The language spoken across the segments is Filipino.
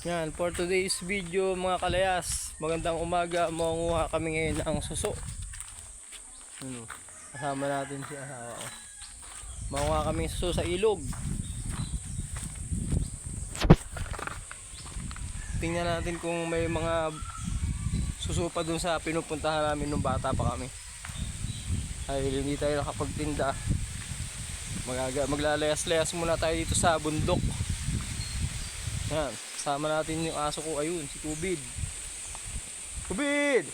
Yan, for today's video mga kalayas, magandang umaga. Mangunguha kami ngayon ng suso. Kasama natin si asawa ko. Mangunguha kami ng suso sa ilog. Tingnan natin kung may mga suso pa dun sa pinupuntahan namin nung bata pa kami. Ay hindi tayo nakapagtinda. Maglalayas-layas muna tayo dito sa bundok. Yan, kasama natin yung aso ko, ayun, si Kubid. Kubid!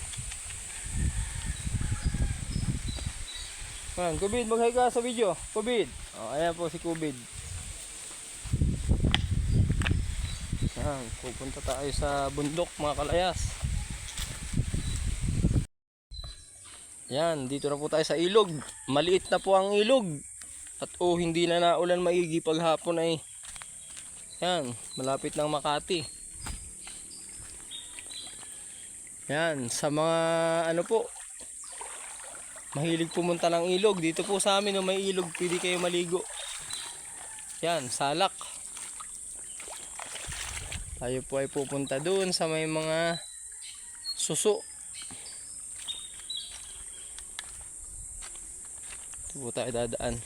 Yan, Kubid, mag-hi ka sa video. Kubid! Ayan po si Kubid. Yan, pupunta tayo sa bundok mga kalayas. Yan, dito na po tayo sa ilog. Maliit na po ang ilog. At hindi na naulan maigi paghapon ay. Yan, malapit ng Makati. Yan, sa mga po, mahilig pumunta ng ilog. Dito po sa amin may ilog, pwede kayo maligo. Yan, Salak. Tayo po ay pupunta doon sa may mga suso. Ito po tayo dadaan.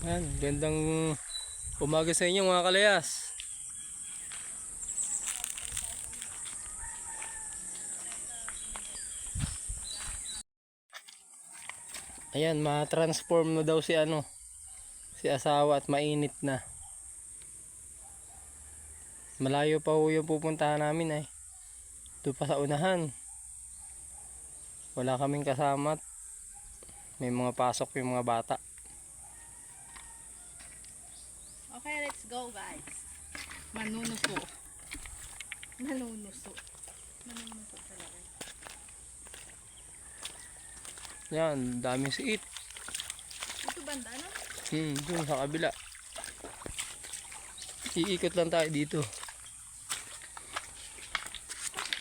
Yan, gandang umaga sa inyo mga kalayas. Ayan, ma-transform na daw si si asawa at mainit na. Malayo pa ho yung pupuntahan namin ay. Doon pa sa unahan. Wala kaming kasama. May mga pasok yung mga bata. Okay, let's go guys. Manunuso. Manunuso. Manunuso talaga. Yan, daming siit. Ito banda, no? Dun sa kabila. Iikot lang tayo dito.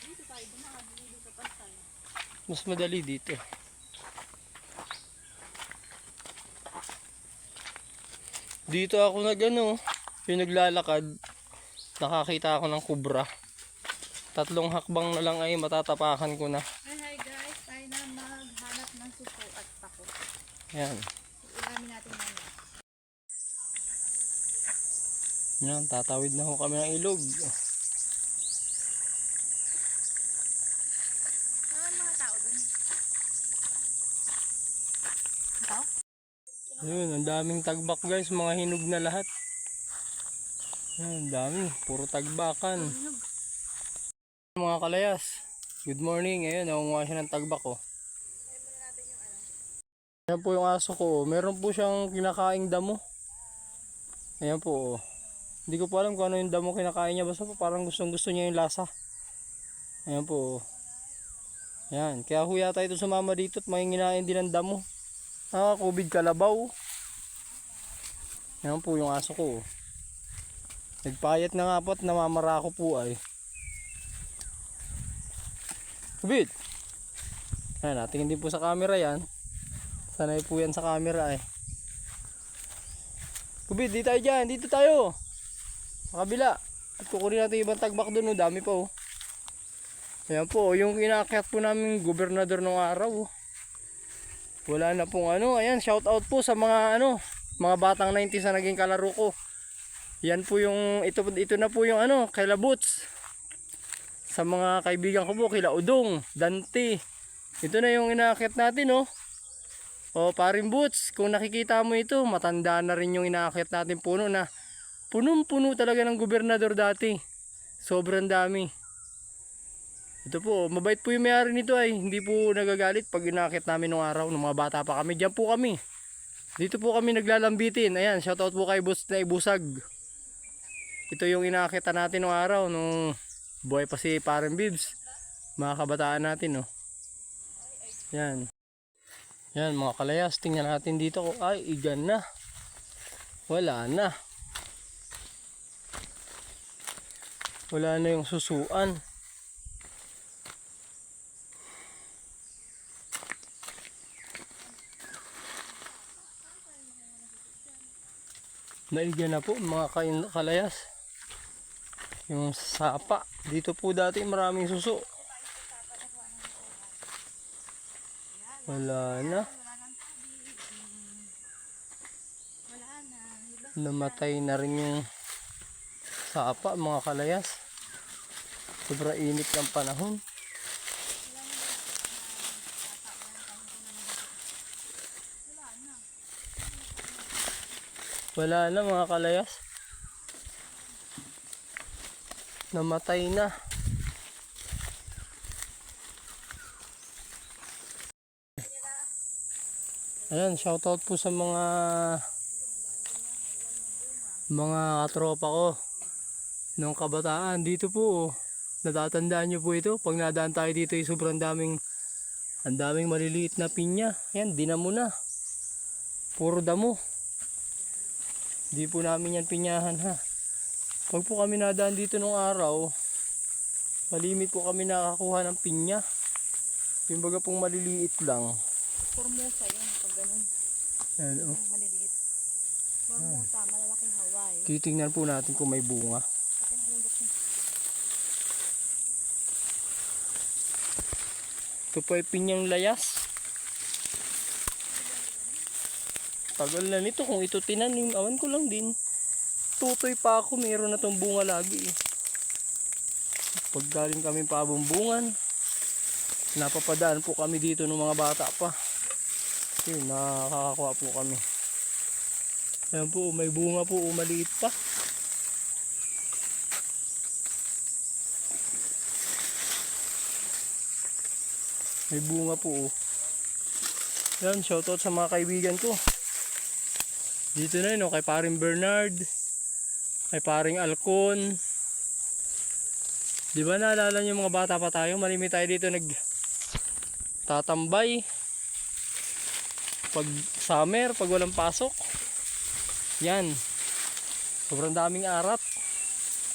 Dito tayo dumaan. Dito sa pantay. Mas madali dito. Dito ako yung naglalakad. Nakakita ako ng kubra. 3 hakbang na lang ay matatapakan ko na. Hi guys, tayo na maghanap ng suso at pako. Yan. Ilamin natin muna. Yan, tatawid na ho kami ng ilog. Mga tao dun. Ito? Yun, ang daming tagbak guys, mga hinog na lahat. Yan, dami, puro tagbakan. Mga kalayas, good morning. Ayun, nakunguha siya ng tagbak ko. Ayan po yung aso ko. Meron po siyang kinakaing damo. Ayan po. Hindi ko po alam kung ano yung damo kinakain niya. Basta po parang gustong gusto niya yung lasa. Ayan po. Ayan. Kaya ho yata ito sumama dito at manginginain din ng damo. Nakakubid kalabaw. Ayan po yung aso ko. Nagpayat na nga po at namamara ko po ay. Kubid! Ayan, natingin din po sa camera yan. Sanay po yan sa camera eh. Kubid, di tayo dyan. Dito tayo. Sa kabila. At kukunin natin ibang tagbak doon. Dami pa oh. Ayan po. Yung inaakyat po namin gobernador nung araw. Wala na pong Ayan, shout out po sa mga mga batang 90s na naging kalaro ko. Yan po yung ito na po yung kaila Boots. Sa mga kaibigan ko po, kila Udong, Dante. Ito na yung inaakyat natin oh. Paring Boots, kung nakikita mo ito, matanda na rin yung inaakyat natin puno na punong-puno talaga ng gobernador dati. Sobrang dami. Ito po, mabait po yung may-ari nito ay hindi po nagagalit pag inaakyat namin nung araw, nung mga bata pa kami. Diyan po kami. Dito po kami naglalambitin. Ayan, shoutout po kay Boots na Ibusag. Ito yung inaakyatan natin nung araw, nung buhay pa si Parang Bibs. Mga kabataan natin, oh. Yan. Yan, mga kalayas. Tingnan natin dito. Ay, igan na. Wala na. Wala na yung susuan. Naigyan na po mga kalayas. Yung sapa. Dito po dati maraming suso. Wala na. Wala na. Iba. Namatay na rin yung sapa mga kalayas. Sobra init ng panahon. Wala na mga kalayas. Namatay na. Ayan, shoutout po sa mga katropa ko nung kabataan. Dito po, natatandaan nyo po ito. Pag nadaan tayo dito, sobrang ang daming maliliit na pinya. Ayan, dinamo na. Puro damo. Di po namin yan pinyahan ha. Pag po kami nadaan dito nung araw, malimit po kami nakakuha ng pinya. Yung baga pong maliliit lang. Formosa yun. Pag ganun. Ayan, oh. Yung maliliit. Formosa. Malalaking Hawaii. Titingnan po natin kung may bunga. Pati ang ulok niya. Ito po ay pinyang layas. Tagal na nito. Kung ito tinanim, awan ko lang din. Tutoy pa ako, mayroon na tong bunga lagi. Pag galing kami pabumbungan, napapadaan po kami dito ng mga bata pa. Yun, nakakakuha po kami. Ayan po, may bunga po, maliit pa. May bunga po. Yan, shoutout sa mga kaibigan ko. Dito na yun, kay paring Bernard, kay paring Alcon. Di ba naalala niyo mga bata pa tayo? Malimit tayo dito tatambay. Pag summer, pag walang pasok. Yan. Sobrang daming arat.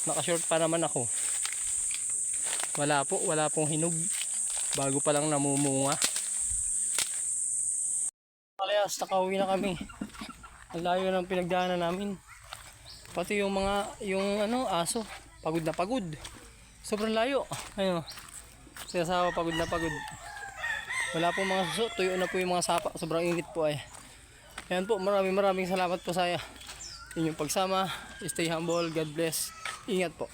Naka-short pa naman ako. Wala pong hinog. Bago pa lang namumunga. Kalayas, nakauwi na kami. Ang layo ng pinagdaanan namin. Pati yung aso, pagod na pagod. Sobrang layo. Ayun. Si asawa pagod na pagod. Wala po mga suso, tuyo na po yung mga sapa. Sobrang init po ay. Ayan po, maraming salamat po sa inyong pagsama. Stay humble, God bless. Ingat po.